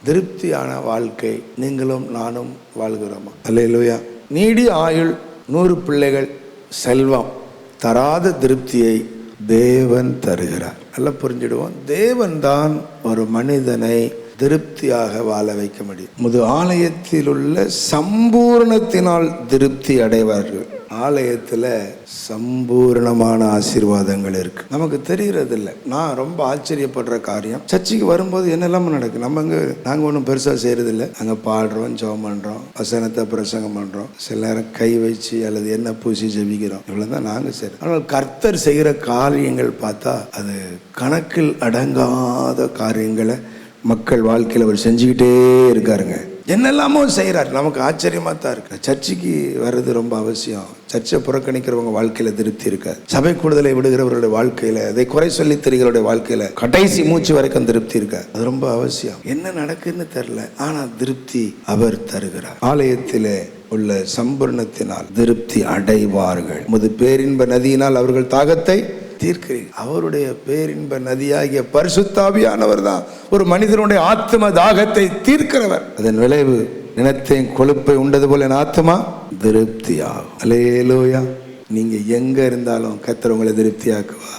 திருப்தியான வாழ்க்கை நீங்களும் நானும் வாழ்கிறோமா? அல்லேலூயா. நீடிய ஆயுள், 100 பிள்ளைகள், செல்வம் தராத திருப்தியை தேவன் தருகிறார். நல்லா புரிஞ்சிடுவோம். தேவன் தான் ஒரு மனிதனை திருப்தியாக வாழ வைக்க முடியும். ஆலயத்தில் உள்ள சம்பூர்ணத்தினால் திருப்தி அடைவார்கள். ஆலயத்தில் சம்பூர்ணமான ஆசீர்வாதங்கள் இருக்கு, நமக்கு தெரியறது இல்லை. நான் ரொம்ப ஆச்சரியப்படுற காரியம், சர்ச்சுக்கு வரும்போது என்னெல்லாம நடக்கு. நாங்கள் ஒன்றும் பெருசாக செய்யறது இல்லை. அங்கே பாடுறோம், ஜெபம் பண்ணுறோம், வசனத்தை பிரசங்கம் பண்ணுறோம், சில நேரம் கை வச்சு அல்லது என்ன பூசி ஜெபிக்கிறோம், இவ்வளோதான் நாங்கள் செய்கிறோம். ஆனால் கர்த்தர் செய்கிற காரியங்கள் பார்த்தா அது கணக்கில் அடங்காத காரியங்களை மக்கள் வாழ்க்கையில் அவர் செஞ்சுக்கிட்டே இருக்காருங்க. என்னெல்லாமோ செய்கிறார், நமக்கு ஆச்சரியமாக தான் இருக்கு. சர்ச்சுக்கு வர்றது ரொம்ப அவசியம். சர்ச்சை புறக்கணிக்கிறவங்க வாழ்க்கையில் திருப்தி இருக்காது. சபை கூடுதலை விடுகிறவர்களுடைய வாழ்க்கையில், அதை குறை சொல்லி தெரிகிறவருடைய வாழ்க்கையில் கடைசி மூச்சு வரைக்கும் திருப்தி இருக்காது. அது ரொம்ப அவசியம். என்ன நடக்குன்னு தெரியல, ஆனால் திருப்தி அவர் தருகிறார். ஆலயத்தில் உள்ள சம்பூர்ணத்தினால் திருப்தி அடைவார்கள். பேரின்ப நதியினால் அவர்கள் தாகத்தை தீர்க்கிறீர்கள். அவருடைய பேரின்ப நதியாகிய பரிசுத்த ஆவியானவர் தான் ஒரு மனிதனுடைய ஆத்ம தாகத்தை தீர்க்கிறவர். அதன் விளைவு நிலத்தையும் கொழுப்பை உண்டது போல என் ஆத்மா திருப்தியாகும். அல்லேலூயா. நீங்க எங்க இருந்தாலும் கர்த்தர் உங்களை திருப்தியாக்குவா.